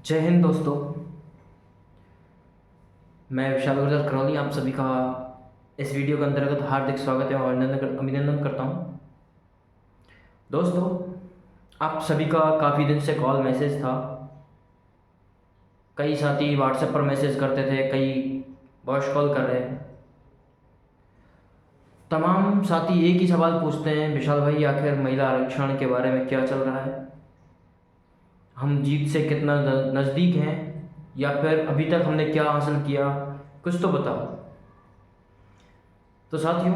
जय हिंद दोस्तों। मैं विशाल गुर्जर करौली आप सभी का इस वीडियो के अंतर्गत हार्दिक स्वागत एवं अभिनंदन करता हूं। दोस्तों, आप सभी का काफ़ी दिन से कॉल मैसेज था। कई साथी व्हाट्सएप पर मैसेज करते थे, कई वॉइस कॉल कर रहे हैं। तमाम साथी एक ही सवाल पूछते हैं, विशाल भाई आखिर महिला आरक्षण के बारे में क्या चल रहा है? हम जीत से कितना नज़दीक हैं, या फिर अभी तक हमने क्या हासिल किया, कुछ तो बताओ। तो साथियों,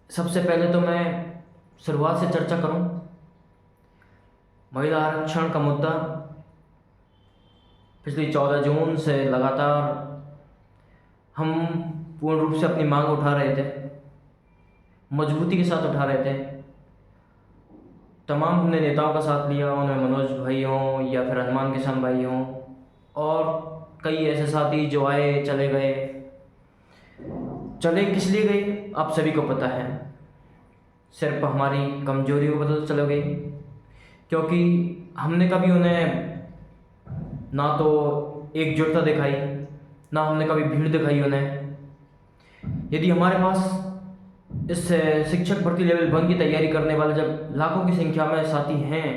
सबसे पहले तो मैं शुरुआत से चर्चा करूं। महिला आरक्षण का मुद्दा पिछली 14 जून से लगातार हम पूर्ण रूप से अपनी मांग उठा रहे थे, मजबूती के साथ उठा रहे थे। तमाम हमने नेताओं का साथ लिया, उनमें मनोज भाई हों या फिर हनुमान किसान भाई हों, और कई ऐसे साथी जो आए चले गए। चले किस लिए गए आप सभी को पता है। सिर्फ हमारी कमजोरियों को पता चल गई, क्योंकि हमने कभी उन्हें ना तो एकजुटता दिखाई, ना हमने कभी भीड़ दिखाई उन्हें। यदि हमारे पास इस शिक्षक भर्ती लेवल 1 की तैयारी करने वाले जब लाखों की संख्या में साथी हैं,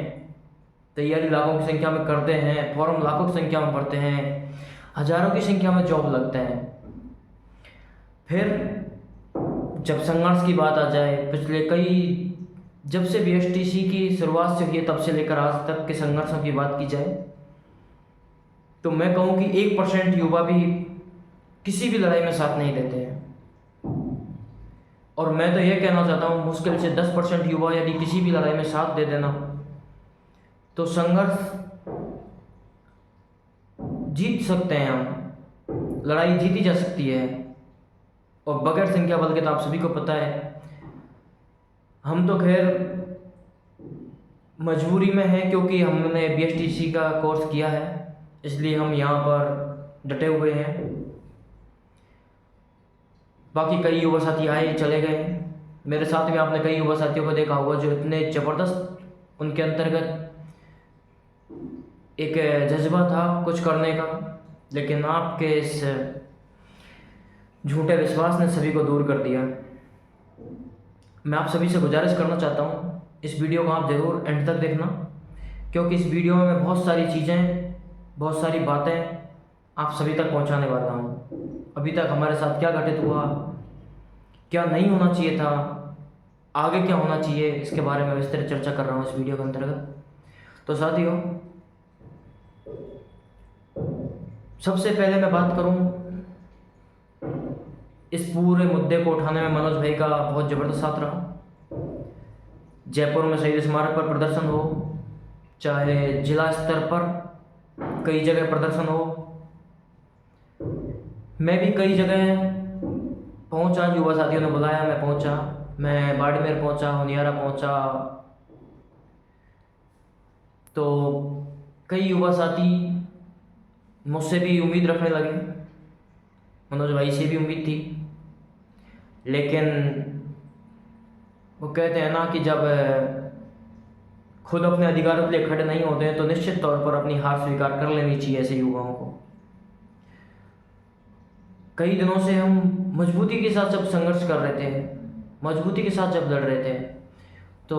तैयारी लाखों की संख्या में करते हैं, फॉर्म लाखों की संख्या में भरते हैं, हजारों की संख्या में जॉब लगते हैं, फिर जब संघर्ष की बात आ जाए, पिछले जब से बीएसटीसी की शुरुआत से हुई है तब से लेकर आज तक के संघर्षों की बात की जाए, तो मैं कहूँ कि 1% युवा भी किसी भी लड़ाई में साथ नहीं देते हैं। और मैं तो यह कहना चाहता हूँ, मुश्किल से 10% युवा यदि किसी भी लड़ाई में साथ दे देना, तो संघर्ष जीत सकते हैं हम, लड़ाई जीती जा सकती है। और बगैर संख्या बल के तो आप सभी को पता है, हम तो खैर मजबूरी में हैं, क्योंकि हमने बीएसटीसी का कोर्स किया है, इसलिए हम यहाँ पर डटे हुए हैं। बाकी कई युवा साथी आए चले गए। मेरे साथ में आपने कई युवा साथियों को देखा होगा जो इतने ज़बरदस्त, उनके अंतर्गत एक जज्बा था कुछ करने का, लेकिन आपके इस झूठे विश्वास ने सभी को दूर कर दिया। मैं आप सभी से गुजारिश करना चाहता हूँ, इस वीडियो को आप ज़रूर एंड तक देखना, क्योंकि इस वीडियो में मैं बहुत सारी चीज़ें, बहुत सारी बातें आप सभी तक पहुँचाने वाला हूँ। अभी तक हमारे साथ क्या घटित हुआ, क्या नहीं होना चाहिए था, आगे क्या होना चाहिए, इसके बारे में विस्तृत चर्चा कर रहा हूँ इस वीडियो के अंतर्गत। तो साथियों, सबसे पहले मैं बात करूँ, इस पूरे मुद्दे को उठाने में मनोज भाई का बहुत ज़बरदस्त साथ रहा। जयपुर में शहीद स्मारक पर प्रदर्शन हो, चाहे जिला स्तर पर कई जगह प्रदर्शन हो, मैं भी कई जगह पहुंचा, युवा साथियों ने बुलाया, मैं पहुंचा, मैं बाड़मेर पहुंचा, होनियारा पहुंचा। तो कई युवा साथी मुझसे भी उम्मीद रखने लगे, मनोज भाई से भी उम्मीद थी, लेकिन वो कहते हैं ना कि जब खुद अपने अधिकारों के लिए खड़े नहीं होते हैं, तो निश्चित तौर पर अपनी हार स्वीकार कर लेनी चाहिए ऐसे युवाओं को। कई दिनों से हम मजबूती के साथ जब संघर्ष कर रहे थे, मजबूती के साथ जब लड़ रहे थे, तो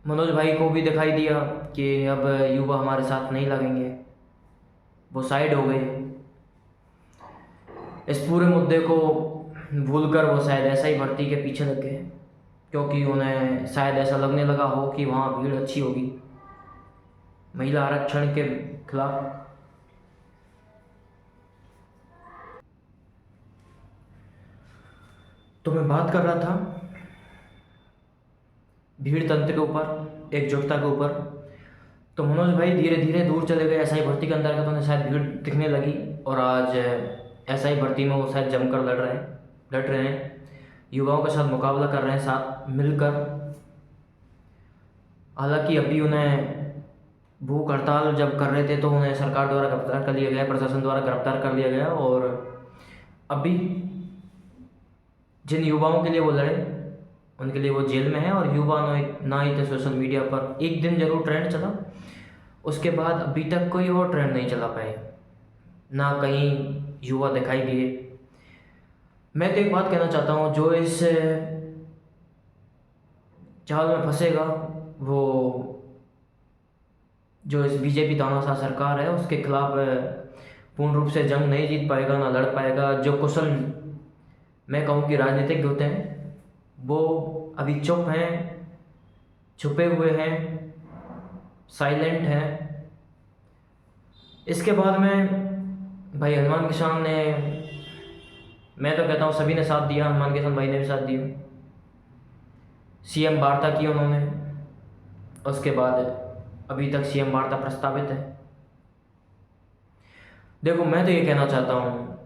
मनोज भाई को भी दिखाई दिया कि अब युवा हमारे साथ नहीं लगेंगे, वो साइड हो गए। इस पूरे मुद्दे को भूलकर वो शायद ऐसा ही भर्ती के पीछे लग गए, क्योंकि उन्हें शायद ऐसा लगने लगा हो कि वहाँ भीड़ अच्छी होगी महिला आरक्षण के खिलाफ। तो मैं बात कर रहा था भीड़ तंत्र के ऊपर, एकजुटता के ऊपर। तो मनोज भाई धीरे धीरे दूर चले गए एसआई भर्ती के अंतर्गत, उन्हें शायद भीड़ दिखने लगी, और आज एसआई भर्ती में वो शायद जमकर लड़ रहे हैं, युवाओं के साथ मुकाबला कर रहे हैं साथ मिलकर। हालांकि अभी उन्हें भूख हड़ताल जब कर रहे थे तो उन्हें सरकार द्वारा गिरफ्तार कर लिया गया, प्रशासन द्वारा गिरफ्तार कर लिया गया। और अभी जिन युवाओं के लिए वो लड़े उनके लिए वो जेल में है, और युवा ना ही थे सोशल मीडिया पर। एक दिन जरूर ट्रेंड चला उसके बाद अभी तक कोई और ट्रेंड नहीं चला पाए, ना कहीं युवा दिखाई दिए। मैं तो एक बात कहना चाहता हूँ, जो इस जाल में फंसेगा वो, जो इस बीजेपी तानाशाह सरकार है उसके खिलाफ पूर्ण रूप से जंग नहीं जीत पाएगा, ना लड़ पाएगा। जो कुशल, मैं कहूँ कि राजनीतिज्ञ होते हैं, वो अभी चुप हैं, छुपे हुए हैं, साइलेंट हैं। इसके बाद में भाई हनुमान किसान ने, मैं तो कहता हूँ सभी ने साथ दिया, हनुमान किसान भाई ने भी साथ दिया। सीएम वार्ता की उन्होंने, उसके बाद अभी तक सीएम वार्ता प्रस्तावित है। देखो मैं तो ये कहना चाहता हूँ,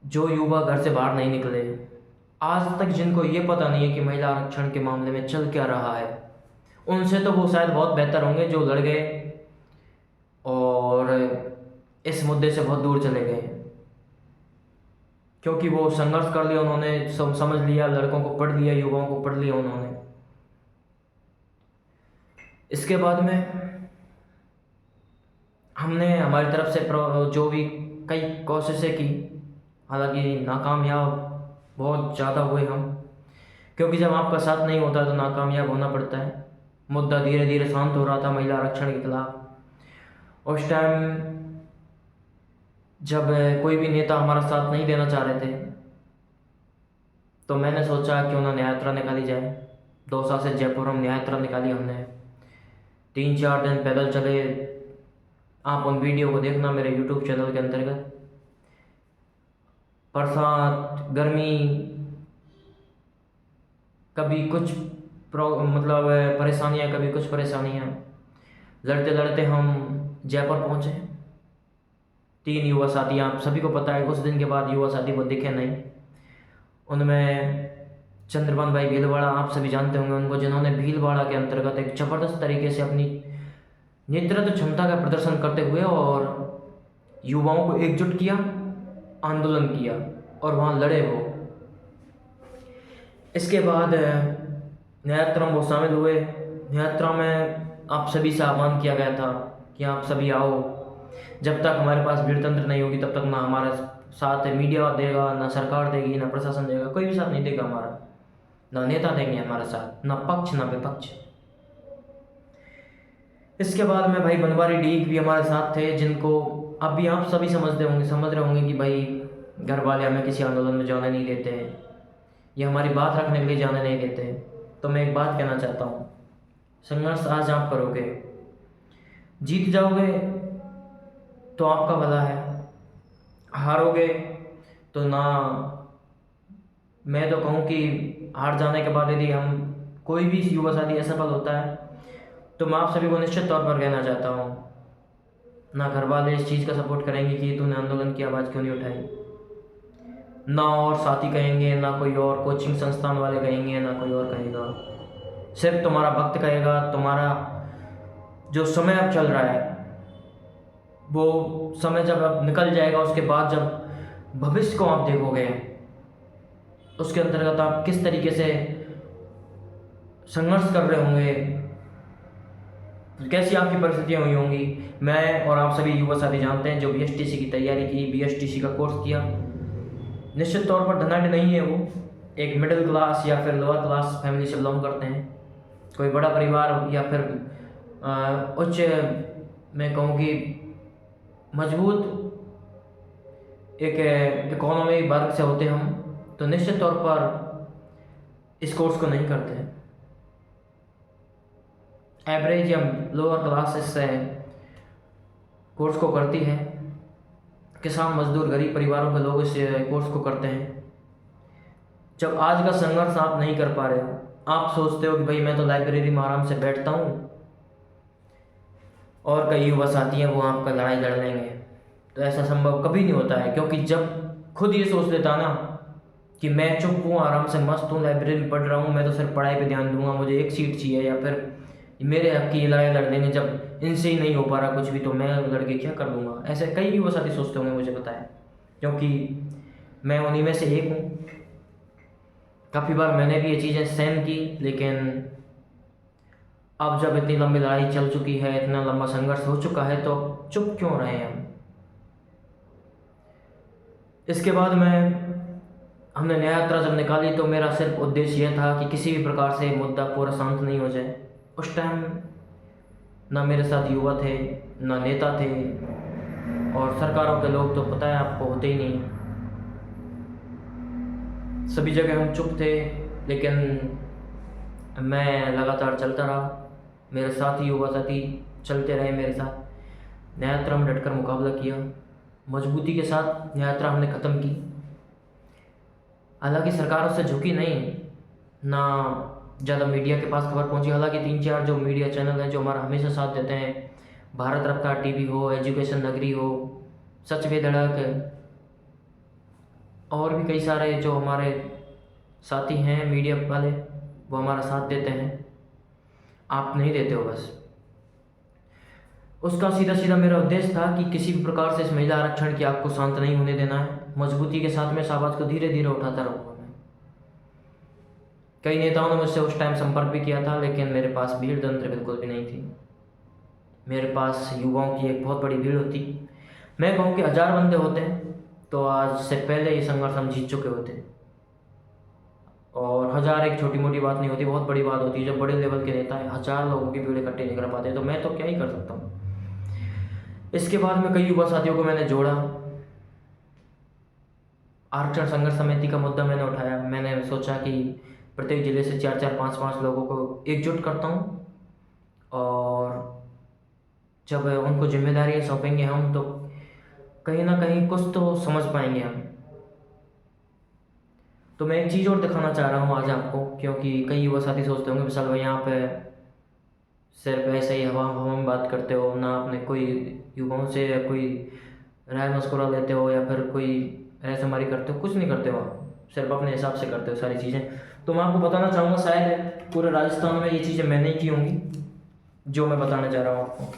जो युवा घर से बाहर नहीं निकले, आज तक जिनको ये पता नहीं है कि महिला आरक्षण के मामले में चल क्या रहा है, उनसे तो वो शायद बहुत बेहतर होंगे जो लड़ गए और इस मुद्दे से बहुत दूर चले गए, क्योंकि वो संघर्ष कर लिया उन्होंने, समझ लिया, लड़कों को पढ़ लिया, युवाओं को पढ़ लिया उन्होंने। इसके बाद में हमने हमारी तरफ से जो भी कई कोशिशें की, हालांकि नाकामयाब बहुत ज़्यादा हुए हम, क्योंकि जब आपका साथ नहीं होता तो नाकामयाब होना पड़ता है। मुद्दा धीरे धीरे शांत हो रहा था महिला आरक्षण के खिलाफ। उस टाइम जब कोई भी नेता हमारा साथ नहीं देना चाह रहे थे, तो मैंने सोचा क्यों ना न्याय यात्रा निकाली जाए। दौसा से जयपुर हम न्याय यात्रा निकाली हमने, 3-4 दिन पैदल चले। आप उन वीडियो को देखना मेरे यूट्यूब चैनल के अंतर्गत। बरसात, गर्मी, कभी कुछ मतलब परेशानियाँ, कभी कुछ परेशानियाँ, लड़ते लड़ते हम जयपुर पहुँचे। 3 युवा साथी, आप सभी को पता है उस दिन के बाद युवा साथी वो दिखे नहीं। उनमें चंद्रभान भाई भीलवाड़ा, आप सभी जानते होंगे उनको, जिन्होंने भीलवाड़ा के अंतर्गत एक ज़बरदस्त तरीके से अपनी नेतृत्व क्षमता का प्रदर्शन करते हुए और युवाओं को एकजुट किया, आंदोलन किया और वहाँ लड़े वो। इसके बाद न्याय यात्रा में वो शामिल हुए। न्याय यात्रा में आप सभी से आह्वान किया गया था कि आप सभी आओ, जब तक हमारे पास भीड़तंत्र नहीं होगी तब तक ना हमारा साथ मीडिया देगा, ना सरकार देगी, ना प्रशासन देगा, कोई भी साथ नहीं देगा हमारा, ना नेता देंगे हमारा साथ, ना पक्ष ना विपक्ष। इसके बाद में भाई बनवारी डीग भी हमारे साथ थे, जिनको अभी आप सभी समझ रहे होंगे कि भाई घर वाले हमें किसी आंदोलन में जाने नहीं देते, ये हमारी बात रखने के लिए जाने नहीं देते। तो मैं एक बात कहना चाहता हूँ, संघर्ष आज आप करोगे, जीत जाओगे तो आपका भला है, हारोगे तो ना, मैं तो कहूँ कि हार जाने के बाद यदि हम कोई भी युवा साथी असफल होता है तो मैं आप सभी को निश्चित तौर पर कहना चाहता हूँ, ना घर वाले इस चीज़ का सपोर्ट करेंगे कि तूने आंदोलन की आवाज़ क्यों नहीं उठाई, ना और साथी कहेंगे, ना कोई और कोचिंग संस्थान वाले कहेंगे, ना कोई और कहेगा। सिर्फ तुम्हारा वक्त कहेगा, तुम्हारा जो समय अब चल रहा है वो समय जब अब निकल जाएगा, उसके बाद जब भविष्य को आप देखोगे, उसके अंतर्गत आप किस तरीके से संघर्ष कर रहे होंगे, कैसी आपकी परिस्थितियाँ हुई होंगी। मैं और आप सभी युवा साथी जानते हैं, जो बीएसटीसी की तैयारी की, बीएसटीसी का कोर्स किया, निश्चित तौर पर धनाढ़ नहीं है वो, एक मिडिल क्लास या फिर लोअर क्लास फैमिली से बिलोंग करते हैं, कोई बड़ा परिवार या फिर उच्च, मैं कहूँ कि मजबूत एक इकोनॉमी वर्ग से होते हम, तो निश्चित तौर पर इस कोर्स को नहीं करते हैं। एवरेज या लोअर क्लास इस कोर्स को करती है, किसान मजदूर गरीब परिवारों के लोग इस कोर्स को करते हैं। जब आज का संघर्ष आप नहीं कर पा रहे हो, आप सोचते हो कि भाई मैं तो लाइब्रेरी में आराम से बैठता हूँ और कई युवा साथी हैं वो आपका लड़ाई लड़ लेंगे, तो ऐसा संभव कभी नहीं होता है। क्योंकि जब खुद ये सोच लेता ना कि मैं चुप हूँ, आराम से मस्त हूँ, लाइब्रेरी में पढ़ रहा हूँ, मैं तो सिर्फ पढ़ाई पे ध्यान दूंगा, मुझे एक सीट चाहिए या फिर मेरे हक की लड़ाई लड़ देंगे, जब इनसे ही नहीं हो पा रहा कुछ भी तो मैं लड़के क्या कर लूँगा, ऐसे कई युवा साथी सोचते होंगे, मुझे पता है, क्योंकि मैं उन्हीं में से एक हूँ। काफ़ी बार मैंने भी ये चीज़ें सहन की, लेकिन अब जब इतनी लंबी लड़ाई चल चुकी है, इतना लंबा संघर्ष हो चुका है, तो चुप क्यों रहे हम? इसके बाद हमने न्याय यात्रा जब निकाली तो मेरा सिर्फ उद्देश्य यह था कि किसी भी प्रकार से मुद्दा पूरा शांत नहीं हो जाए। उस टाइम ना मेरे साथ युवा थे, ना नेता थे, और सरकारों के लोग तो पता है आपको होते ही नहीं। सभी जगह हम चुप थे, लेकिन मैं लगातार चलता रहा। मेरे साथी युवा साथी चलते रहे मेरे साथ। न्याय यात्रा में डटकर मुकाबला किया, मजबूती के साथ न्याय यात्रा हमने ख़त्म की। हालांकि सरकार उससे झुकी नहीं, ना ज़्यादा मीडिया के पास खबर पहुंची। हालांकि 3-4 जो मीडिया चैनल हैं जो हमारा हमेशा साथ देते हैं, भारत रफ्तार टीवी हो, एजुकेशन नगरी हो, सच पे धड़क, और भी कई सारे जो हमारे साथी हैं मीडिया वाले, वो हमारा साथ देते हैं। आप नहीं देते हो बस। उसका सीधा सीधा मेरा उद्देश्य था कि किसी भी प्रकार से इस महिला आरक्षण की आग को शांत नहीं होने देना है। मजबूती के साथ में इस आवाज़ को धीरे धीरे उठाता रहूँगा मैं। कई नेताओं ने मुझसे उस टाइम संपर्क भी किया था, लेकिन मेरे पास भीड़ तंत्र बिल्कुल भी नहीं थी। मेरे पास युवाओं की एक बहुत बड़ी भीड़ होती। मैं कहूँ कि 1000 बंदे होते तो आज से पहले ये संघर्ष हम जीत चुके होते। और 1000 एक छोटी मोटी बात नहीं होती, बहुत बड़ी बात होती है। जब बड़े लेवल के नेता है 1000 लोगों की भीड़ इकट्ठे नहीं कर पाते, तो मैं तो क्या ही कर सकता हूँ। इसके बाद में कई युवा साथियों को मैंने जोड़ा। आरक्षण संघर्ष समिति का मुद्दा मैंने उठाया। मैंने सोचा कि प्रत्येक जिले से 4-4, 5-5 लोगों को एकजुट करता हूँ, और जब उनको जिम्मेदारियाँ सौंपेंगे हम, तो कहीं ना कहीं कुछ तो समझ पाएंगे हम। तो मैं एक चीज़ और दिखाना चाह रहा हूँ आज आपको, क्योंकि कई युवा साथी सोचते होंगे विशाल भाई यहाँ पे सिर्फ ऐसे ही हवा हवा में बात करते हो, ना अपने कोई युवाओं से या कोई राय मशवरा लेते हो, या फिर कोई ऐसे करते हो। कुछ नहीं करते हो आप, सिर्फ अपने हिसाब से करते हो सारी चीज़ें। तो मैं आपको बताना चाहूँगा, शायद पूरे राजस्थान में ये चीज़ें मैं नहीं की होंगी जो मैं बताने जा रहा हूँ आपको।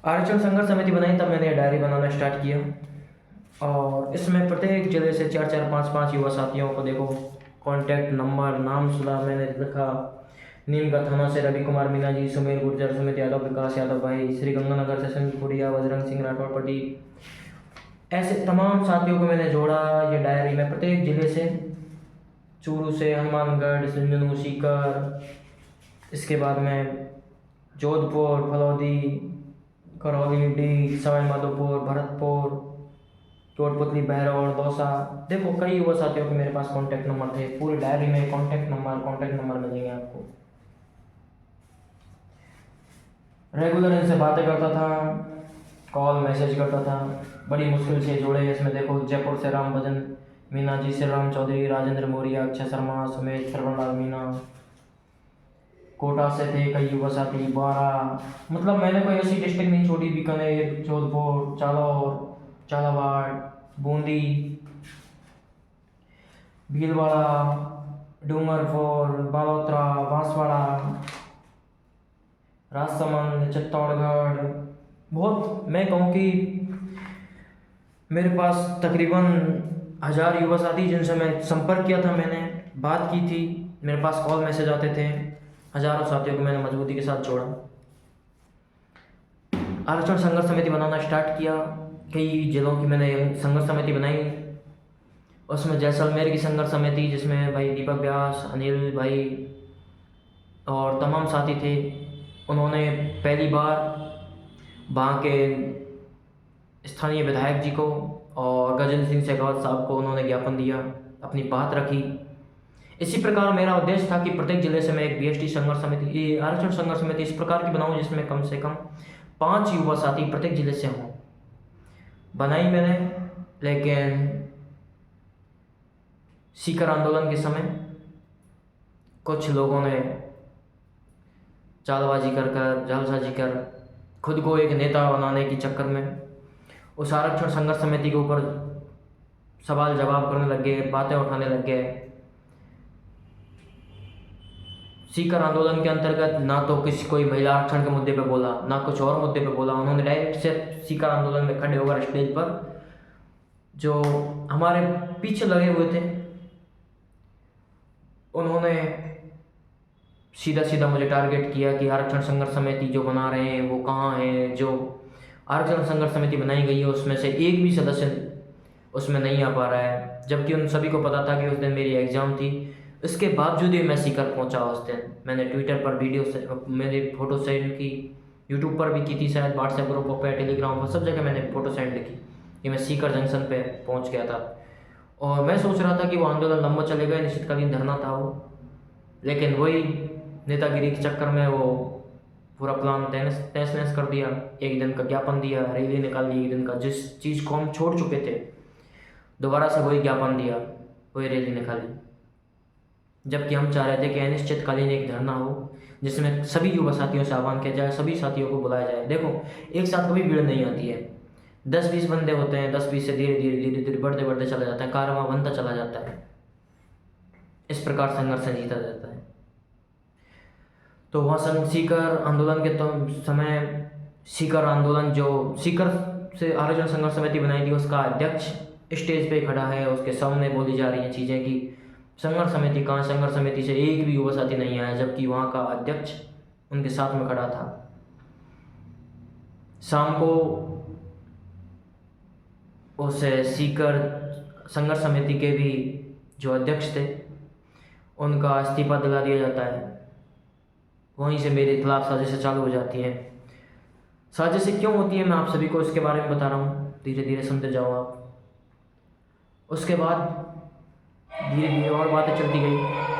आरक्षण संघर्ष समिति बनाई तब मैंने डायरी बनाना स्टार्ट किया, और इसमें प्रत्येक जिले से 4-4, 5-5 युवा साथियों को देखो कॉन्टैक्ट नंबर, नाम सुना मैंने लिखा। नीम का थाना से रवि कुमार मीना जी, सुमेर गुर्जर, सुमित यादव, विकास यादव भाई, श्री गंगानगर से संजय पुरिया, बजरंग सिंह राठौड़ प्रदीप, ऐसे तमाम साथियों को मैंने जोड़ा ये डायरी में। प्रत्येक जिले से, चूरू से, हनुमानगढ़, झुंझुनू, सीकर, इसके बाद में जोधपुर, फलौदी, करौली, डी, सवाई माधोपुर, भरतपुर, कोटपुतली, बहरौल, दौसा। देखो कई युवा साथियों के मेरे पास कॉन्टैक्ट नंबर थे। पूरी डायरी में कॉन्टैक्ट नंबर मिलेंगे आपको। रेगुलर इनसे बातें करता था, कॉल मैसेज करता था, बड़ी मुश्किल से जोड़े। इसमें देखो जयपुर से राम भजन मीना जी, श्री राम चौधरी, राजेंद्र मौर्य, अक्षय शर्मा, सुमेश, श्रवणलाल मीना। कोटा से थे कई युवा साथी, 12। मतलब मैंने कोई ऐसी डिस्ट्रिक्ट नहीं छोड़ी। बीकानेर, जोधपुर, जालौर, झालावाड़, बूंदी, भीलवाड़ा, डूंगरपुर, बालोतरा, बांसवाड़ा, राजसमंद, चित्तौड़गढ़। बहुत, मैं कहूँ कि मेरे पास तकरीबन 1000 युवा साथी जिनसे मैं संपर्क किया था, मैंने बात की थी, मेरे पास कॉल मैसेज आते थे। हज़ारों साथियों को मैंने मजबूती के साथ जोड़ा। आरक्षण संघर्ष समिति बनाना स्टार्ट किया। कई जिलों की मैंने संघर्ष समिति बनाई। उसमें जैसलमेर की संघर्ष समिति, जिसमें भाई दीपक व्यास, अनिल भाई और तमाम साथी थे। उन्होंने पहली बार वहाँ के स्थानीय विधायक जी को और गजेंद्र सिंह शेखावत साहब को उन्होंने ज्ञापन दिया, अपनी बात रखी। इसी प्रकार मेरा उद्देश्य था कि प्रत्येक जिले से मैं एक BST संघर्ष समिति, ये आरक्षण संघर्ष समिति इस प्रकार की बनाऊं जिसमें कम से कम 5 युवा साथी प्रत्येक जिले से हों। बनाई मैंने, लेकिन सीकर आंदोलन के समय कुछ लोगों ने चालबाजी कर जालसाजी कर खुद को एक नेता बनाने के चक्कर में उस आरक्षण संघर्ष समिति के ऊपर सवाल जवाब करने लग गए, बातें उठाने लग गए। सीकर आंदोलन के अंतर्गत ना तो किसी कोई महिला आरक्षण के मुद्दे पे बोला, ना कुछ और मुद्दे पे बोला। उन्होंने डायरेक्ट सिर्फ सीकर आंदोलन में खड़े होकर स्टेज पर जो हमारे पीछे लगे हुए थे, उन्होंने सीधा सीधा मुझे टारगेट किया कि आरक्षण संघर्ष समिति जो बना रहे हैं वो कहाँ है। जो आरक्षण संघर्ष समिति बनाई गई है उसमें से एक भी सदस्य उसमें नहीं आ पा रहा है, जबकि उन सभी को पता था कि उस दिन मेरी एग्ज़ाम थी। इसके बावजूद भी मैं सीकर पहुंचा उस दिन। मैंने ट्विटर पर वीडियो से मेरी फ़ोटो सेंड की, यूट्यूब पर भी की थी शायद, व्हाट्सएप ग्रुप पर, टेलीग्राम पर, सब जगह मैंने फ़ोटो सेंड की कि मैं सीकर जंक्शन पे पहुंच गया था। और मैं सोच रहा था कि वो आंदोलन लंबा चलेगा, निश्चितकालीन धरना था वो, लेकिन वही नेतागिरी के चक्कर में वो पूरा प्लान तहस नहस कर दिया। एक दिन का ज्ञापन दिया, रैली निकाल दी एक दिन का, जिस चीज़ को हम छोड़ चुके थे दोबारा से वही ज्ञापन दिया, वही रैली निकाली। जबकि हम चाह रहे थे कि अनिश्चितकालीन एक धरना हो जिसमें सभी युवा साथियों से आह्वान किया जाए, सभी साथियों को बुलाया जाए। देखो, एक साथ कभी भीड़ नहीं आती है, 10-20 बंदे होते हैं, 10-20 से धीरे धीरे धीरे धीरे बढ़ते बढ़ते चला जाता है, कारवां बनता चला जाता है। इस प्रकार संघर्ष जीता जाता है। तो वहाँ सीकर आंदोलन के तो समय सीकर आंदोलन जो सीकर से आरक्षण संघर्ष समिति बनाई थी उसका अध्यक्ष स्टेज पे खड़ा है, उसके सामने बोली जा रही हैं चीज़ें कि संघर्ष समिति कहाँ, संघर्ष समिति से एक भी युवा साथी नहीं आया, जबकि वहाँ का अध्यक्ष उनके साथ में खड़ा था। शाम को उस सीकर संघर्ष समिति के भी जो अध्यक्ष थे उनका इस्तीफा दिला दिया जाता है। वहीं से मेरे खिलाफ साजिशें चालू हो जाती हैं। साजिशें क्यों होती है मैं आप सभी को इसके बारे में बता रहा हूँ, धीरे धीरे सुनते जाओ आप। उसके बाद धीरे धीरे और बातें चलती गई।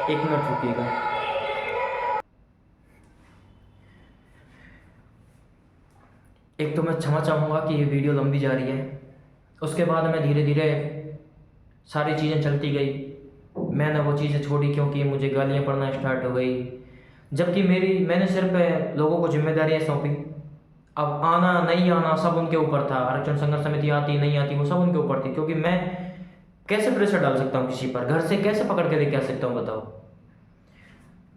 1 मिनट रुकिएगा। एक तो मैं क्षमा चाहूँगा कि ये वीडियो लंबी जा रही है। उसके बाद मैं धीरे धीरे सारी चीज़ें चलती गई। मैंने वो चीज़ें छोड़ी क्योंकि मुझे गालियाँ पड़ना स्टार्ट हो गई, जबकि मैंने सिर्फ लोगों को जिम्मेदारियाँ सौंपी। अब आना नहीं आना सब उनके ऊपर था, आरक्षण संघर्ष समिति आती नहीं आती वो सब उनके ऊपर थी, क्योंकि मैं कैसे प्रेशर डाल सकता हूँ किसी पर, घर से कैसे पकड़ के लेके आ सकता हूँ बताओ।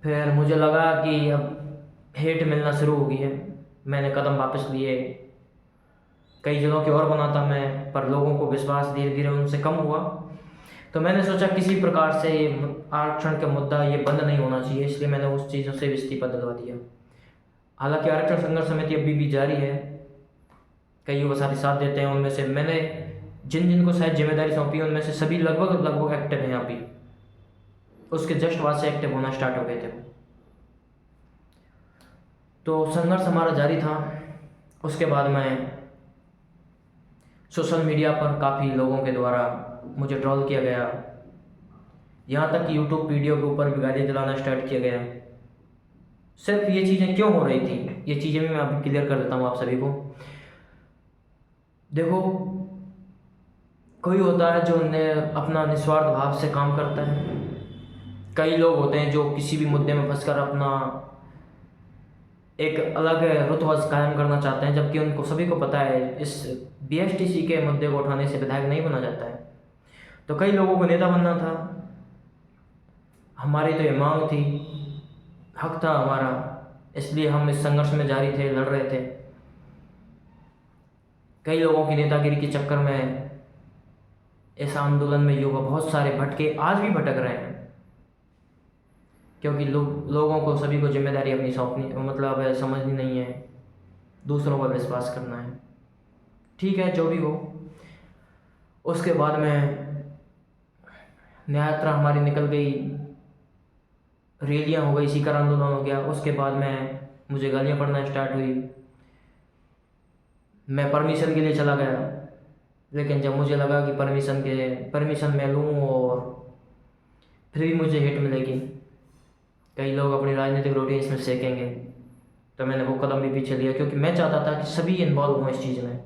फिर मुझे लगा कि अब हेट मिलना शुरू हो गई है। मैंने कदम वापस लिए, कई जगहों की ओर बना था मैं, पर लोगों को विश्वास धीरे धीरे उनसे कम हुआ। तो मैंने सोचा किसी प्रकार से आरक्षण का मुद्दा ये बंद नहीं होना चाहिए, इसलिए मैंने उस चीज़ों से भी इस्तीफा दिलवा दिया। हालांकि आरक्षण संघर्ष समिति अभी भी जारी है, कई युवा साथी साथ देते हैं। उनमें से मैंने जिन जिनको शायद जिम्मेदारी सौंपी उनमें से सभी लगभग एक्टिव हैं अभी। उसके जस्ट बाद से एक्टिव होना स्टार्ट हो गए थे। तो संघर्ष हमारा जारी था। उसके बाद मैं सोशल मीडिया पर काफ़ी लोगों के द्वारा मुझे ट्रोल किया गया, यहाँ तक कि यूट्यूब वीडियो के ऊपर भी गाली दिलाना स्टार्ट किया गया। सिर्फ ये चीज़ें क्यों हो रही थी, ये चीज़ें भी मैं अभी क्लियर कर देता हूँ आप सभी को। देखो, कोई होता है जो अपना निस्वार्थ भाव से काम करता है, कई लोग होते हैं जो किसी भी मुद्दे में फंसकर अपना एक अलग रुतबा कायम करना चाहते हैं, जबकि उनको सभी को पता है इस बीएसटीसी के मुद्दे को उठाने से विधायक नहीं बना जाता है। तो कई लोगों को नेता बनना था, हमारी तो ये मांग थी, हक था हमारा, इसलिए हम इस संघर्ष में जारी थे, लड़ रहे थे। कई लोगों की नेतागिरी के चक्कर में इस आंदोलन में युवा बहुत सारे भटके, आज भी भटक रहे हैं, क्योंकि लोगों को सभी को जिम्मेदारी अपनी सौंपनी मतलब समझनी नहीं है, दूसरों पर विश्वास करना है। ठीक है, जो भी हो। उसके बाद में न्याय यात्रा हमारी निकल गई, रैलियाँ हो गई, सीकर आंदोलन हो गया। उसके बाद में मुझे गालियाँ पड़ना स्टार्ट हुई। मैं परमिशन के लिए चला गया, लेकिन जब मुझे लगा कि परमिशन मैं लूँ और फिर भी मुझे हिट मिलेगी, कई लोग अपनी राजनीतिक रोटी इसमें सेकेंगे, तो मैंने वो कदम भी पीछे लिया, क्योंकि मैं चाहता था कि सभी इन्वॉल्व हों इस चीज़ में,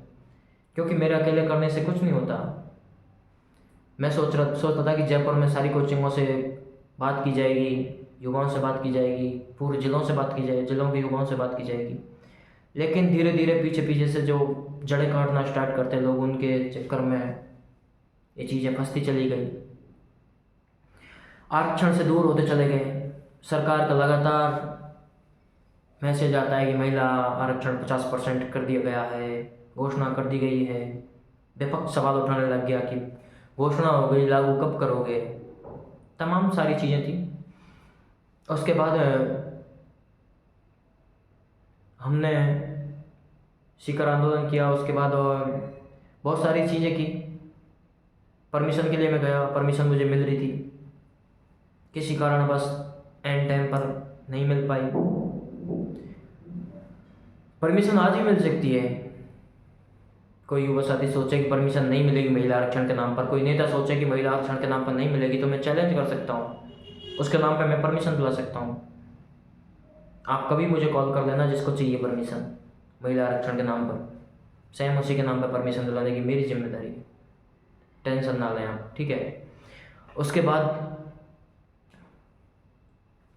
क्योंकि मेरे अकेले करने से कुछ नहीं होता। मैं सोचता था कि जयपुर में सारी कोचिंगों से बात की जाएगी, युवाओं से बात की जाएगी, पूरे ज़िलों से बात की जाएगी, ज़िलों के युवाओं से बात की जाएगी, लेकिन धीरे धीरे पीछे से जो जड़ें काटना स्टार्ट करते लोग, उनके चक्कर में ये चीज़ें फंसती चली गई, आरक्षण से दूर होते चले गए। सरकार का लगातार मैसेज आता है कि महिला आरक्षण 50% कर दिया गया है, घोषणा कर दी गई है। विपक्ष सवाल उठाने लग गया कि घोषणा हो गई, लागू कब करोगे, तमाम सारी चीज़ें थी। उसके बाद हमने शिखर आंदोलन किया, उसके बाद बहुत सारी चीज़ें की। परमिशन के लिए मैं गया, परमिशन मुझे मिल रही थी, किसी कारण बस एंड टाइम पर नहीं मिल पाई। परमिशन आज भी मिल सकती है। कोई युवा साथी सोचे कि परमिशन नहीं मिलेगी महिला आरक्षण के नाम पर, कोई नेता सोचे कि महिला आरक्षण के नाम पर नहीं मिलेगी, तो मैं चैलेंज कर सकता हूँ, उसके नाम पर मैं परमिशन दिला सकता हूँ। आप कभी मुझे कॉल कर लेना जिसको चाहिए परमिशन महिला आरक्षण के नाम पर, सेम उसी के नाम पर परमिशन दिलाने की मेरी जिम्मेदारी है, टेंशन ना लें आप, ठीक है। उसके बाद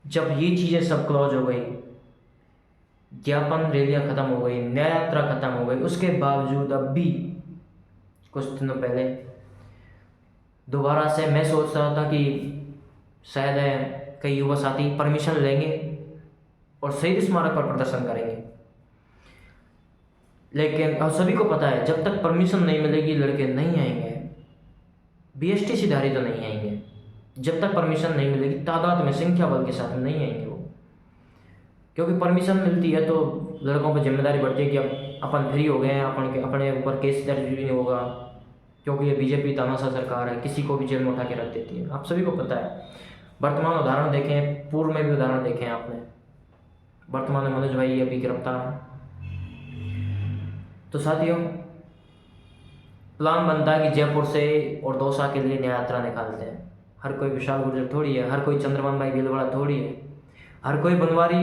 जब ये चीज़ें सब क्लोज हो गई, ज्ञापन रैलियाँ ख़त्म हो गई, न्याय यात्रा ख़त्म हो गई, उसके बावजूद अब भी कुछ दिनों पहले दोबारा से मैं सोच रहा था कि शायद कई युवा साथी परमिशन लेंगे और शहीद स्मारक पर प्रदर्शन करेंगे, लेकिन अब सभी को पता है जब तक परमिशन नहीं मिलेगी लड़के नहीं आएंगे, BSTC धारी तो नहीं आएंगे। जब तक परमिशन नहीं मिलेगी तादाद में, संख्या बल के साथ में नहीं आएंगे वो, क्योंकि परमिशन मिलती है तो लड़कों पर जिम्मेदारी बढ़ती है कि अब अपन फ्री हो गए हैं, अपन के अपने ऊपर केस दर्ज भी नहीं होगा, क्योंकि ये BJP तानाशाह सरकार है, किसी को भी जेल में उठा के रख देती है, आप सभी को पता है। वर्तमान उदाहरण देखें, पूर्व में भी उदाहरण देखें आपने, वर्तमान में मनोज भाई अभी गिरफ्तार है। तो साथियों, प्लान बनता है कि जयपुर से और दौसा के लिए न्याय यात्रा निकालते हैं। हर कोई विशाल गुर्जर थोड़ी है, हर कोई चंद्रमान भाई भीलवाड़ा थोड़ी है, हर कोई बनवारी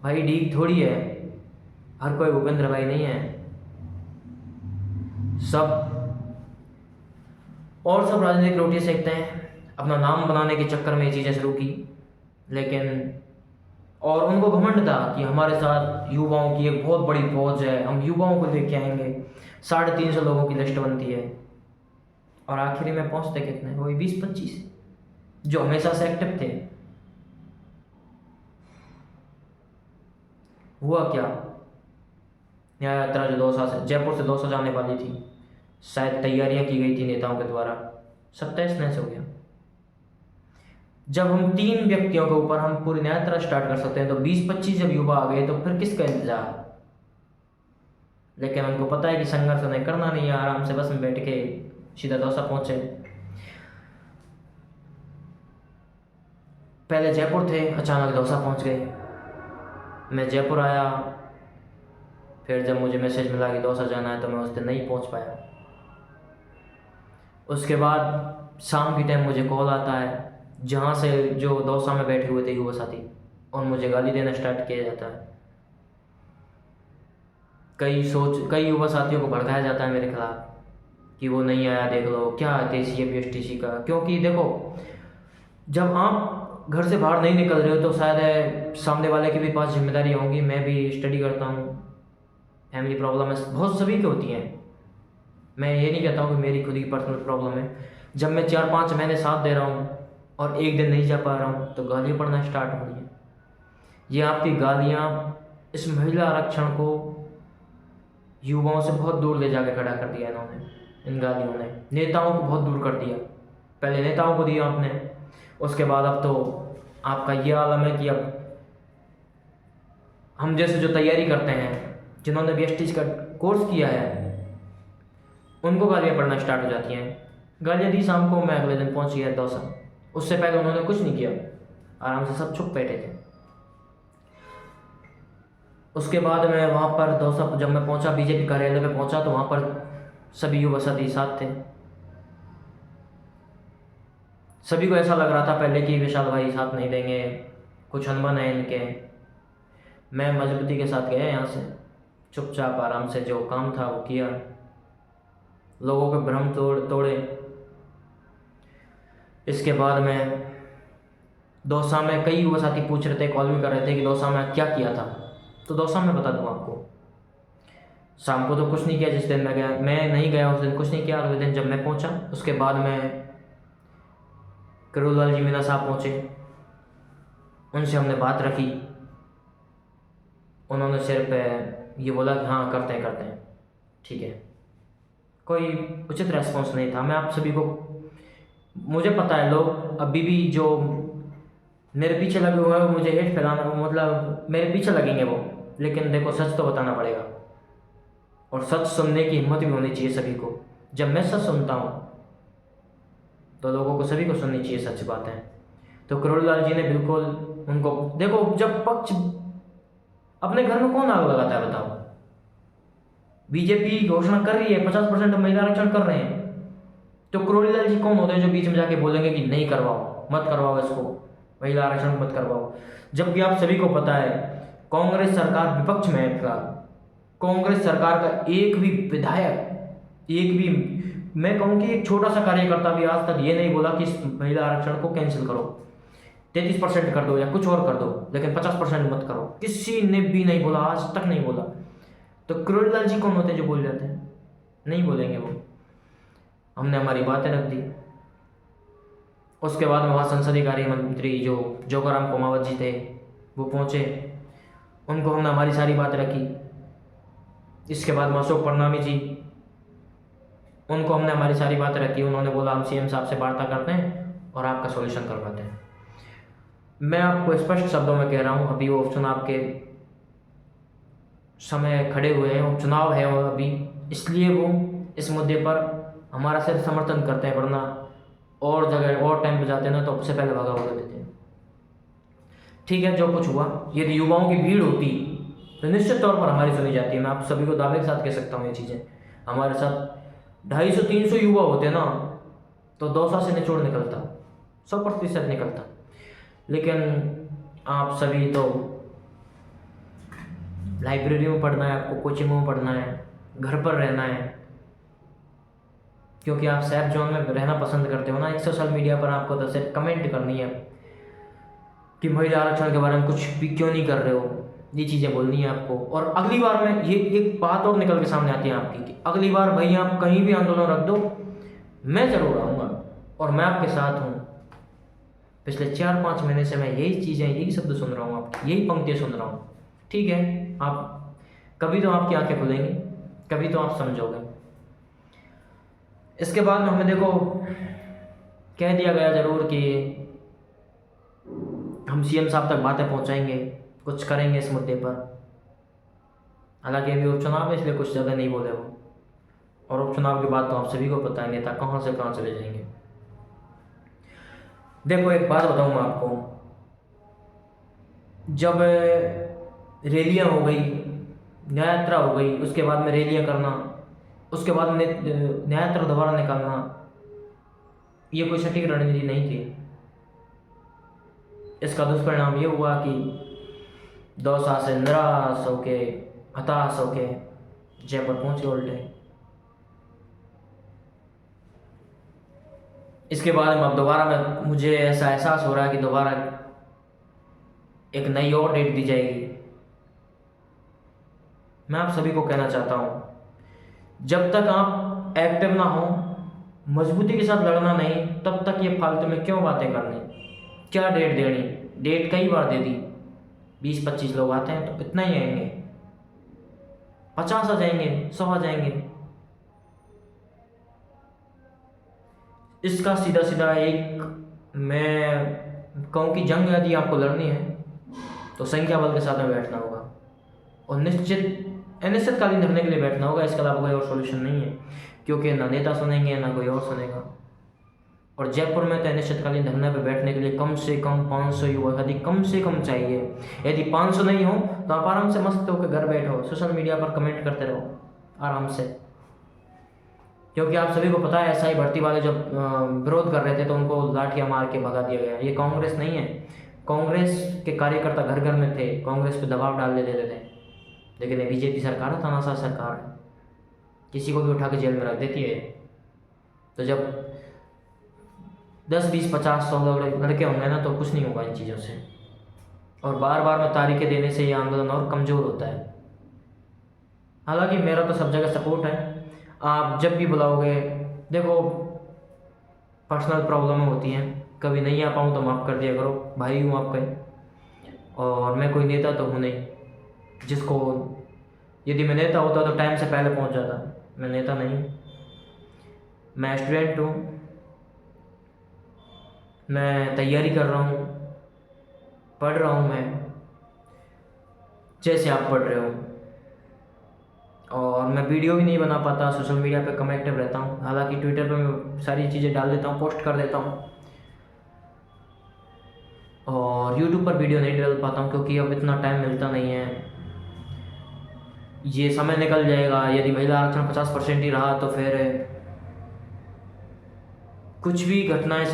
भाई डीग थोड़ी है, हर कोई भूपेंद्र भाई नहीं है। सब राजनीतिक रोटी सेकते हैं, अपना नाम बनाने के चक्कर में ये चीज़ें शुरू की, लेकिन और उनको घमंड था कि हमारे साथ युवाओं की एक बहुत बड़ी फौज है, हम युवाओं को लेके आएंगे, 350 लोगों की लिस्ट बनती है, और आखिरी में पहुंचते कितने, वही 20-25 जो हमेशा से एक्टिव थे। हुआ क्या, न्याय यात्रा जो दौसा से, जयपुर से दौसा जाने वाली थी, शायद तैयारियां की गई थी नेताओं के द्वारा, 27 से हो गया। जब हम 3 व्यक्तियों के ऊपर हम पूरी न्याय यात्रा स्टार्ट कर सकते हैं, तो 20-25 जब युवा आ गए तो फिर किसका इंतजार। लेकिन उनको पता है कि संघर्ष उन्हें करना नहीं है, आराम से बस में बैठ के सीधा दौसा पहुंचे। पहले जयपुर थे, अचानक दौसा पहुंच गए। मैं जयपुर आया, फिर जब मुझे मैसेज मिला कि दौसा जाना है तो मैं उस दिन नहीं पहुंच पाया। उसके बाद शाम के टाइम मुझे कॉल आता है जहाँ से जो दौसा में बैठे हुए थे युवा साथी, और मुझे गाली देना स्टार्ट किया जाता है। कई युवा साथियों को भड़काया जाता है मेरे खिलाफ कि वो नहीं आया, देख लो क्या केस है BSTC का। क्योंकि देखो, जब आप घर से बाहर नहीं निकल रहे हो तो शायद सामने वाले के भी पास जिम्मेदारी होंगी। मैं भी स्टडी करता हूँ, फैमिली प्रॉब्लम है, बहुत सभी की होती हैं, मैं ये नहीं कहता हूँ कि मेरी खुद की पर्सनल प्रॉब्लम है। जब मैं 4-5 महीने साथ दे रहा हूँ और एक दिन नहीं जा पा रहा हूँ तो गालियाँ पड़ना स्टार्ट हो रही है। ये आपकी गालियाँ इस महिला आरक्षण को युवाओं से बहुत दूर ले जाकर खड़ा कर दिया इन्होंने, इन गालियों ने नेताओं को बहुत दूर कर दिया। पहले नेताओं को दिया आपने, उसके बाद अब तो आपका ये आलम है कि अब हम जैसे जो तैयारी करते हैं, जिन्होंने BSTC का कोर्स किया है, उनको गालियाँ पड़ना स्टार्ट हो जाती हैं। गालियाँ दी शाम को, मैं अगले दिन पहुंच गया दौसा। उससे पहले उन्होंने कुछ नहीं किया, आराम से सब चुप बैठे थे। उसके बाद मैं वहाँ पर दौसा जब मैं पहुँचा, BJP कार्यालय पे पहुँचा, तो वहाँ पर सभी युवा साथी साथ थे। सभी को ऐसा लग रहा था पहले कि विशाल भाई साथ नहीं देंगे, कुछ अनबन है इनके। मैं मजबूती के साथ गया यहाँ से, चुपचाप आराम से जो काम था वो किया, लोगों के भ्रम तोड़े। इसके बाद मैं दौसा में, कई युवा साथी पूछ रहे थे, कॉल भी कर रहे थे कि दौसा में क्या किया था, तो दौसा में बता दूँ आपको। शाम को तो कुछ नहीं किया, जिस दिन मैं नहीं गया उस दिन कुछ नहीं किया। अगले दिन जब मैं पहुंचा, उसके बाद मैं करोललाल जी मीना साहब पहुँचे, उनसे हमने बात रखी। उन्होंने सिर्फ ये बोला कि हाँ करते हैं, ठीक है। कोई उचित रेस्पॉन्स नहीं था। मैं आप सभी को, मुझे पता है लोग अभी भी जो मेरे पीछे लगे हुए हैं, मुझे हेट फैलाना, मतलब मेरे पीछे लगेंगे वो, लेकिन देखो सच तो बताना पड़ेगा, और सच सुनने की हिम्मत भी होनी चाहिए सभी को। जब मैं सच सुनता हूँ तो लोगों को, सभी को सुननी चाहिए सच बातें। तो करोड़ीलाल जी ने बिल्कुल उनको, देखो जब पक्ष, अपने घर में कौन आग लगाता है बताओ? बीजेपी घोषणा कर रही है 50% महिला आरक्षण कर रहे हैं, तो करोड़ीलाल जी कौन होते हैं जो बीच में जाके बोलेंगे कि नहीं करवाओ, मत करवाओ इसको, महिला आरक्षण मत करवाओ? जबकि आप सभी को पता है कांग्रेस सरकार विपक्ष में है फिलहाल, कांग्रेस सरकार का एक भी विधायक, एक भी, मैं कहूँ कि एक छोटा सा कार्यकर्ता भी आज तक ये नहीं बोला कि इस महिला आरक्षण को कैंसिल करो, 33% कर दो या कुछ और कर दो, लेकिन 50% मत करो। किसी ने भी नहीं बोला, आज तक नहीं बोला। तो करोड़ीलाल जी कौन होते हैं जो बोल जाते हैं? नहीं बोलेंगे वो। हमने हमारी बातें रख दी। उसके बाद में वहाँ संसदीय कार्य मंत्री जो जोगाराम कुमावत जी थे वो पहुँचे, उनको हमने हमारी सारी बातें रखी। इसके बाद में अशोक परनामी जी, उनको हमने हमारी सारी बातें रखी। उन्होंने बोला हम सीएम साहब से वार्ता करते हैं और आपका सॉल्यूशन करवाते हैं। मैं आपको स्पष्ट शब्दों में कह रहा हूँ, अभी वो उपचुनाव के समय खड़े हुए हैं, उपचुनाव है वो अभी, इसलिए वो इस मुद्दे पर हमारा सिर्फ समर्थन करते हैं, वरना और जगह और टाइम पे जाते हैं ना तो सबसे पहले भागा बोल देते हैं। ठीक है, जो कुछ हुआ, यदि युवाओं की भीड़ होती तो निश्चित तौर पर हमारी सुनी जाती है। मैं आप सभी को दावे के साथ कह सकता हूँ ये चीज़ें। हमारे साथ 250-300 युवा होते ना तो 200 से निचोड़ निकलता, 100% निकलता। लेकिन आप सभी तो लाइब्रेरी में पढ़ना है, आपको कोचिंग में पढ़ना है, घर पर रहना है, क्योंकि आप सेफ जोन में रहना पसंद करते हो ना। एक सोशल मीडिया पर आपको तो सिर्फ कमेंट करनी है कि महिला आरक्षण के बारे में कुछ भी क्यों नहीं कर रहे हो, ये चीज़ें बोलनी है आपको। और अगली बार में ये एक बात और निकल के सामने आती है आपकी कि अगली बार भाई आप कहीं भी आंदोलन रख दो, मैं ज़रूर आऊँगा और मैं आपके साथ हूँ। पिछले 4-5 महीने से मैं यही चीज़ें, यही शब्द सुन रहा हूँ, आपकी यही पंक्तियाँ सुन रहा हूँ। ठीक है, आप कभी तो आपकी आंखें खुलेंगी, कभी तो आप समझोगे। इसके बाद में हमें देखो कह दिया गया ज़रूर कि हम सीएम साहब तक बातें पहुंचाएंगे, कुछ करेंगे इस मुद्दे पर। हालांकि अभी उपचुनाव है इसलिए कुछ ज़्यादा नहीं बोले वो, और उपचुनाव के बाद तो आप सभी को पता है नेता कहाँ से कहाँ चले जाएंगे। देखो एक बात बताऊँ मैं आपको, जब रैलियाँ हो गई, न्याय यात्रा हो गई, उसके बाद में रैलियाँ करना, उसके बाद में न्याय यात्रा दोबारा निकालना, ये कोई सटीक रणनीति नहीं थी। इसका दुष्परिणाम ये हुआ कि दौसा से निराश होके, हताश होके जयपुर पहुंचे उल्टे। इसके बाद में अब दोबारा में मुझे ऐसा एहसास हो रहा है कि दोबारा एक नई और डेट दी जाएगी। मैं आप सभी को कहना चाहता हूँ, जब तक आप एक्टिव ना हो, मजबूती के साथ लड़ना नहीं, तब तक ये फालतू में क्यों बातें करनी, क्या डेट देनी। डेट कई बार दे दी, 20-25 लोग आते हैं तो इतना ही आएंगे, 50 आ जाएंगे, 100 आ जाएंगे। इसका सीधा सीधा एक, मैं कहूँ कि जंग यदि आपको लड़नी है तो संख्या बल के साथ में बैठना होगा और अनिश्चितकालीन धरने के लिए बैठना होगा। इसके अलावा कोई और सोल्यूशन नहीं है, क्योंकि ना नेता सुनेंगे ना कोई और सुनेगा। और जयपुर में तो अनिश्चितकालीन धरने पर बैठने के लिए कम से कम 500 युवा, यदि कम से कम चाहिए। यदि 500 नहीं हो तो आप आराम से मस्त होकर घर बैठो, सोशल मीडिया पर कमेंट करते रहो आराम से। क्योंकि आप सभी को पता है एसआई भर्ती वाले जब विरोध कर रहे थे तो उनको लाठियां मार के भगा दिया गया। ये कांग्रेस नहीं है, कांग्रेस के कार्यकर्ता घर घर में थे, कांग्रेस पे दबाव डालने देते थे। लेकिन ये बीजेपी सरकार है, तानाशाह सरकार है, किसी को भी उठा के जेल में रख देती है। तो जब 10-20-50-100 लड़के होंगे ना तो कुछ नहीं होगा इन चीज़ों से। और बार बार में तारीखें देने से ये आंदोलन और कमज़ोर होता है। हालांकि मेरा तो सब जगह सपोर्ट है, आप जब भी बुलाओगे। देखो पर्सनल प्रॉब्लम होती हैं, कभी नहीं आ पाऊँ तो माफ़ कर दिया करो, भाई हूँ आपका। और मैं कोई नेता तो हूँ नहीं जिसको, यदि मैं नेता होता तो टाइम से पहले पहुँच जाता। मैं नेता नहीं, मैं स्टूडेंट हूँ, मैं तैयारी कर रहा हूँ, पढ़ रहा हूँ मैं। जैसे आप पढ़ रहे हो। और मैं वीडियो भी नहीं बना पाता, सोशल मीडिया पे कम एक्टिव रहता हूँ। हालांकि ट्विटर पे मैं सारी चीज़ें डाल देता हूँ, पोस्ट कर देता हूँ, और यूट्यूब पर वीडियो नहीं डाल पाता हूँ क्योंकि अब इतना टाइम मिलता नहीं है। ये समय निकल जाएगा, यदि महिला आरक्षण 50% ही रहा तो फिर कुछ भी घटनाएं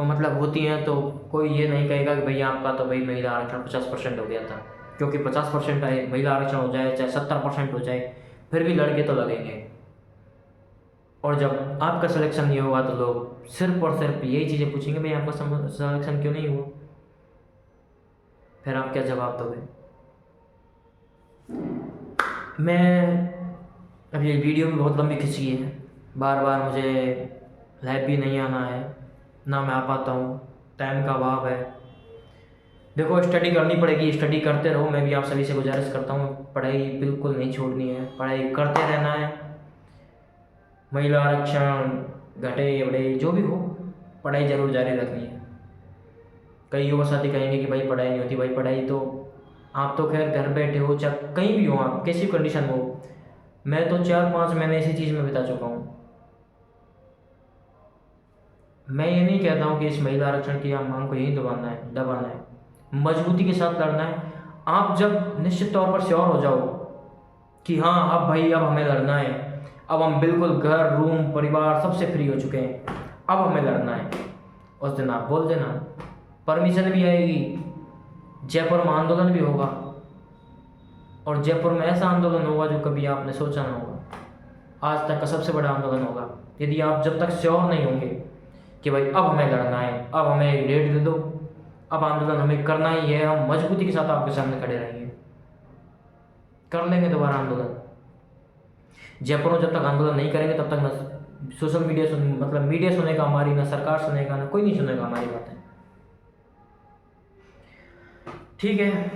मतलब होती हैं तो कोई ये नहीं कहेगा कि भैया आपका तो भाई महिला आरक्षण 50% हो गया था। क्योंकि 50% आए, महिला आरक्षण हो जाए चाहे 70% हो जाए, फिर भी लड़के तो लगेंगे। और जब आपका सिलेक्शन नहीं होगा तो लोग सिर्फ और सिर्फ यही चीज़ें पूछेंगे, भाई आपका सिलेक्शन क्यों नहीं हुआ। फिर आप क्या जवाब दोगे। मैं अब ये वीडियो भी बहुत लंबी खिंची है, बार बार मुझे लाइव भी नहीं आना है, ना मैं आ पाता हूँ, टाइम का अभाव है। देखो स्टडी करनी पड़ेगी, स्टडी करते रहो। मैं भी आप सभी से गुजारिश करता हूँ, पढ़ाई बिल्कुल नहीं छोड़नी है, पढ़ाई करते रहना है। महिला आरक्षण घटे बढ़े जो भी हो, पढ़ाई ज़रूर जारी रखनी है। कई युवा साथी कहेंगे कि भाई पढ़ाई नहीं होती। भाई पढ़ाई तो आप तो खैर घर बैठे हो, चाहे कहीं भी हो, आप कैसी कंडीशन हो। मैं तो 4-5 महीने इसी चीज़ में बिता चुका हूँ। मैं ये नहीं कहता हूँ कि इस महिला आरक्षण की आप मांग को यही दबाना है, मजबूती के साथ लड़ना है। आप जब निश्चित तौर पर श्योर हो जाओ कि हाँ अब भाई अब हमें लड़ना है, अब हम बिल्कुल घर रूम परिवार सबसे फ्री हो चुके हैं, अब हमें लड़ना है, उस दिन आप बोल देना। परमिशन भी आएगी, जयपुर में आंदोलन भी होगा, और जयपुर में ऐसा आंदोलन होगा जो कभी आपने सोचा ना होगा। आज तक का सबसे बड़ा आंदोलन होगा। यदि आप जब तक श्योर नहीं होंगे कि भाई अब हमें लड़ना है, अब हमें एक डेट दे दो, अब आंदोलन हमें करना ही है, हम मजबूती के साथ आपके सामने खड़े रहेंगे, कर लेंगे दोबारा आंदोलन। जयपुर में जब तक आंदोलन नहीं करेंगे तब तक ना सोशल मीडिया मतलब मीडिया सुनेगा हमारी, ना सरकार सुनेगा, ना कोई नहीं सुनेगा हमारी बातें। ठीक है,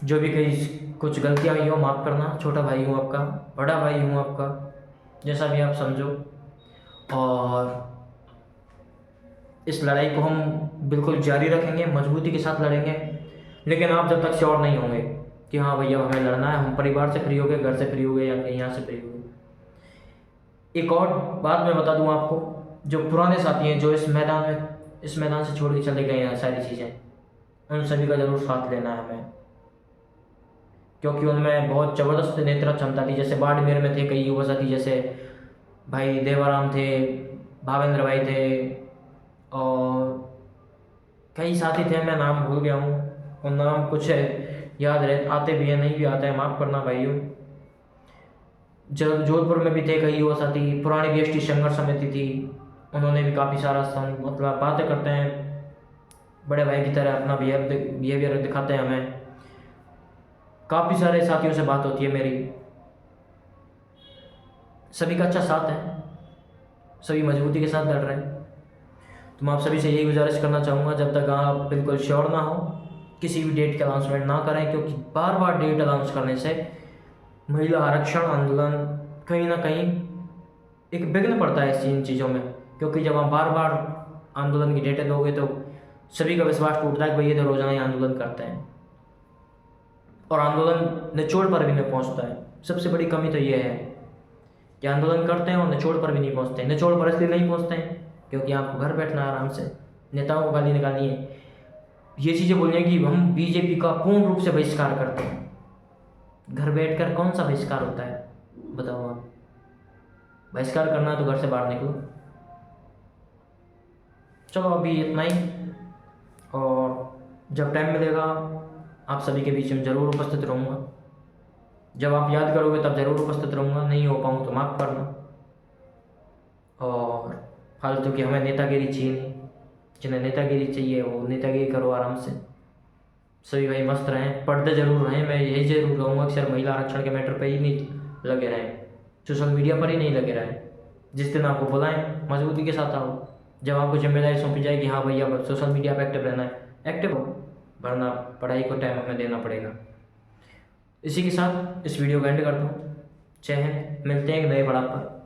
जो भी कहीं कुछ गलतियाँ हुई हो माफ़ करना। छोटा भाई हूँ आपका, बड़ा भाई हूँ आपका, जैसा भी आप समझो। और इस लड़ाई को हम बिल्कुल जारी रखेंगे, मजबूती के साथ लड़ेंगे। लेकिन आप जब तक श्योर नहीं होंगे कि हाँ भैया हमें लड़ना है, हम परिवार से फ्री हो गए, घर से फ्री हो गए, या कहीं यहाँ से फ्री हो गए। एक और बात मैं बता दूँ आपको, जो पुराने साथी हैं जो इस मैदान से छोड़ के चले गए हैं सारी चीज़ें, उन सभी का ज़रूर साथ लेना है हमें, क्योंकि उनमें बहुत ज़बरदस्त नेतृत्व क्षमता थी। जैसे बाड़मेर में थे कई युवा साथी, जैसे भाई देवाराम थे, भावेंद्र भाई थे, और कई साथी थे, मैं नाम भूल गया हूँ, और नाम कुछ याद रहे आते भी हैं, नहीं भी आते हैं, माफ़ करना भाइयों। जोधपुर में भी थे कई युवा साथी, पुरानी बीएसटी संघर्ष समिति थी, उन्होंने भी काफ़ी सारा मतलब बातें करते हैं, बड़े भाई की तरह अपना बिहेवियर दिखाते हैं हमें। काफ़ी सारे साथियों से बात होती है मेरी, सभी का अच्छा साथ है, सभी मजबूती के साथ लड़ रहे हैं। तो मैं आप सभी से यही गुजारिश करना चाहूँगा, जब तक आप बिल्कुल श्योर ना हो किसी भी डेट के अनाउंसमेंट ना करें, क्योंकि बार बार डेट अनाउंस करने से महिला आरक्षण आंदोलन कहीं ना कहीं एक विघ्न पड़ता है इन चीज़ों में। क्योंकि जब हम बार बार आंदोलन की डेटें दोगे तो सभी का विश्वास टूटता है कि भाई ये तो रोज़ाना ही आंदोलन करते हैं, और आंदोलन निचोड़ पर भी नहीं पहुंचता है। सबसे बड़ी कमी तो ये है कि आंदोलन करते हैं और निचोड़ पर भी नहीं पहुंचते हैं। निचोड़ पर इसलिए नहीं पहुंचते हैं क्योंकि आपको घर बैठना है आराम से, नेताओं को गाली निकालनी है, ये चीज़ें बोलनी है कि हम बीजेपी का पूर्ण रूप से बहिष्कार करते हैं। घर बैठकर कौन सा बहिष्कार होता है बताओ आप। बहिष्कार करना है तो घर से बाहर निकलो। चलो अभी इतना ही, और जब टाइम मिलेगा आप सभी के बीच में ज़रूर उपस्थित रहूँगा। जब आप याद करोगे तब ज़रूर उपस्थित रहूँगा, नहीं हो पाऊँ तो माफ़ करना। और फालतू की हमें नेतागिरी चाहिए नहीं, जिन्हें नेतागिरी चाहिए वो नेतागिरी करो आराम से। सभी भाई मस्त रहें, पढ़ते जरूर रहें। मैं यही जरूर कहूँगा कि सर महिला आरक्षण के मैटर पर ही नहीं लगे रहें, सोशल मीडिया पर ही नहीं लगे रहें। जिस दिन आपको बुलाएं मजबूती के साथ आओ, जब आपको जिम्मेदारी सौंपी जाएगी हाँ भैया अब सोशल मीडिया पर एक्टिव रहना है, एक्टिव हो, वरना पढ़ाई को टाइम हमें देना पड़ेगा। इसी के साथ इस वीडियो को एंड करता हूँ। जय हिंद, मिलते हैं एक नए पड़ाव पर।